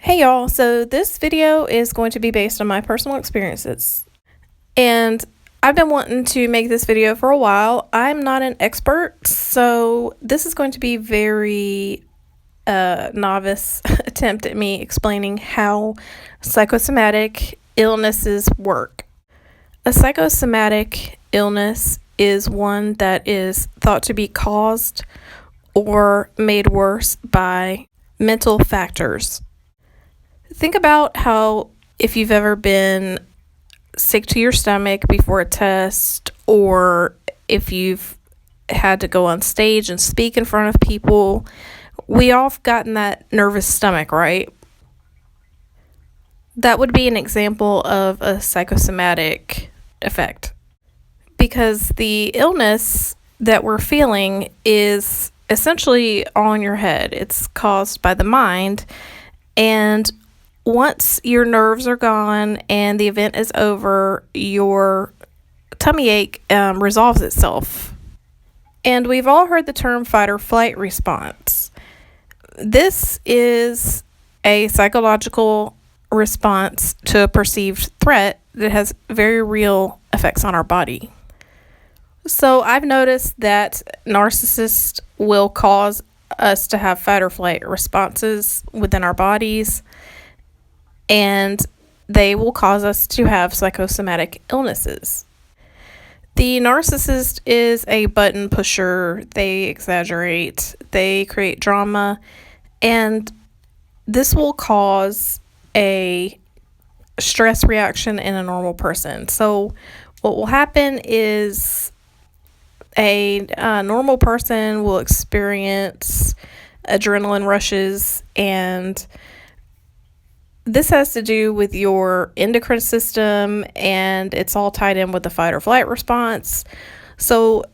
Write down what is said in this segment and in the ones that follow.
Hey y'all, so this video is going to be based on my personal experiences. And I've been wanting to make this video for a while. I'm not an expert, so this is going to be very novice attempt at me explaining how psychosomatic illnesses work. A psychosomatic illness is one that is thought to be caused or made worse by mental factors. Think about how if you've ever been sick to your stomach before a test, or if you've had to go on stage and speak in front of people, we all have gotten that nervous stomach, right? That would be an example of a psychosomatic effect, because the illness that we're feeling is essentially all in your head. It's caused by the mind, and once your nerves are gone and the event is over, your tummy ache resolves itself. And we've all heard the term fight or flight response. This is a psychological response to a perceived threat that has very real effects on our body. So I've noticed that narcissists will cause us to have fight or flight responses within our bodies, and they will cause us to have psychosomatic illnesses. The narcissist is a button pusher. They exaggerate, they create drama, and this will cause a stress reaction in a normal person. So what will happen is a normal person will experience adrenaline rushes, and this has to do with your endocrine system, and it's all tied in with the fight or flight response. So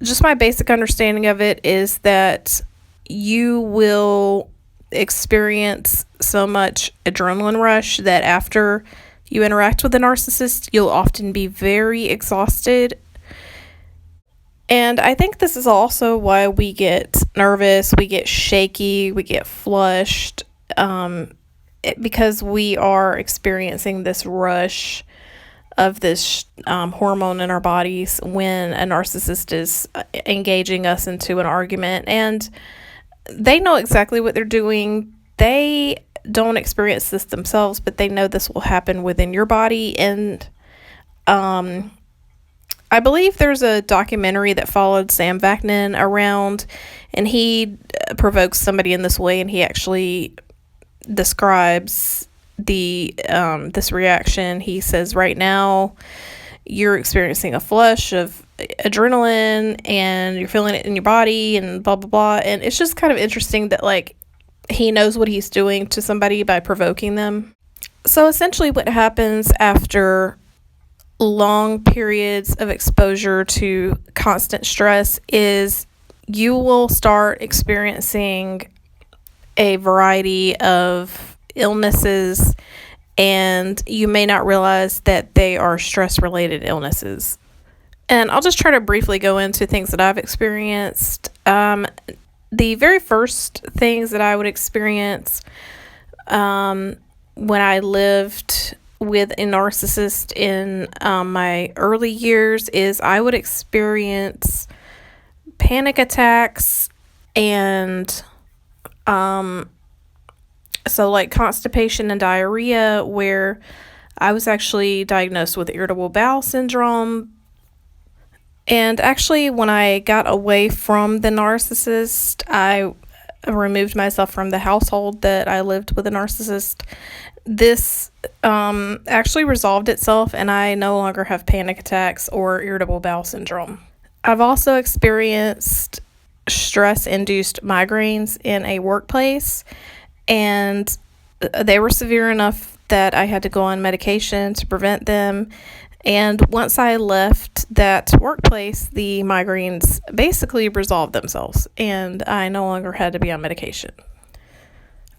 just my basic understanding of it is that you will experience so much adrenaline rush that after you interact with a narcissist, you'll often be very exhausted. And I think this is also why we get nervous, we get shaky, we get flushed, because we are experiencing this rush of this hormone in our bodies when a narcissist is engaging us into an argument. And they know exactly what they're doing. They don't experience this themselves, but they know this will happen within your body. And I believe there's a documentary that followed Sam Vaknin around, and he provokes somebody in this way, and he actually describes this reaction. He says, right now you're experiencing a flush of adrenaline and you're feeling it in your body and blah blah blah. And it's just kind of interesting that like he knows what he's doing to somebody by provoking them. So essentially what happens after long periods of exposure to constant stress is you will start experiencing a variety of illnesses, and you may not realize that they are stress-related illnesses. And I'll just try to briefly go into things that I've experienced. The very first things that I would experience when I lived with a narcissist in my early years is I would experience panic attacks and so like constipation and diarrhea, where I was actually diagnosed with irritable bowel syndrome. And actually, when I got away from the narcissist, I removed myself from the household that I lived with a narcissist. This actually resolved itself, and I no longer have panic attacks or irritable bowel syndrome. I've also experienced stress-induced migraines in a workplace, and they were severe enough that I had to go on medication to prevent them. And once I left that workplace, the migraines basically resolved themselves, and I no longer had to be on medication.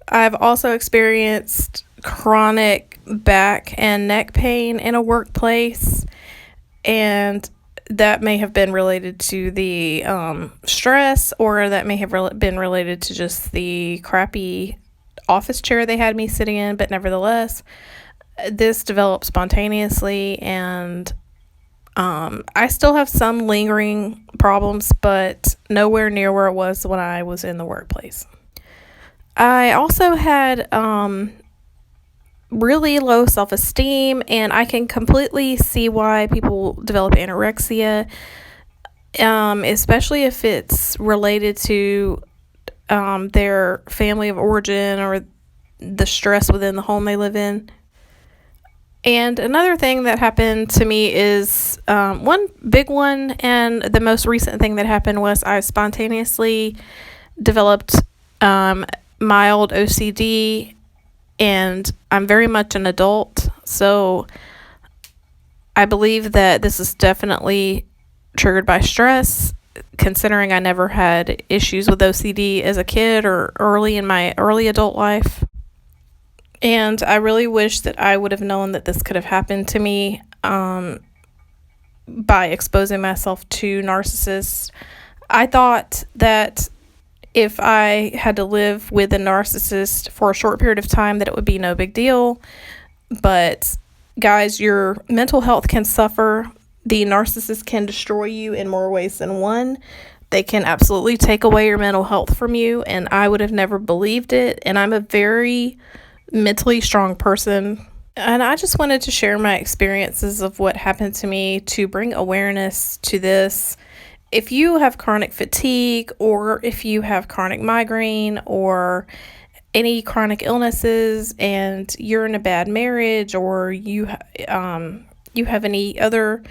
I've also experienced chronic back and neck pain in a workplace, and that may have been related to the stress, or that may have been related to just the crappy office chair they had me sitting in, but nevertheless, this developed spontaneously, and I still have some lingering problems, but nowhere near where it was when I was in the workplace. I also had really low self-esteem, and I can completely see why people develop anorexia, especially if it's related to their family of origin or the stress within the home they live in. And another thing that happened to me is one big one, and the most recent thing that happened was I spontaneously developed mild OCD, and I'm very much an adult, so I believe that this is definitely triggered by stress, considering I never had issues with OCD as a kid or early in my early adult life. And I really wish that I would have known that this could have happened to me by exposing myself to narcissists. I thought that if I had to live with a narcissist for a short period of time, that it would be no big deal. But guys, your mental health can suffer. The narcissist can destroy you in more ways than one. They can absolutely take away your mental health from you, and I would have never believed it. And I'm a very mentally strong person. And I just wanted to share my experiences of what happened to me to bring awareness to this. If you have chronic fatigue, or if you have chronic migraine, or any chronic illnesses, and you're in a bad marriage, or you have any other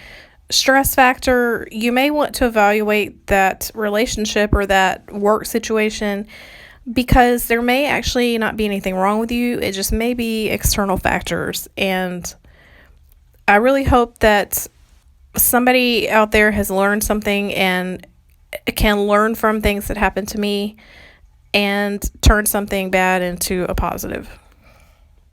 stress factor, you may want to evaluate that relationship or that work situation, because there may actually not be anything wrong with you. It just may be external factors. And I really hope that somebody out there has learned something and can learn from things that happened to me and turn something bad into a positive.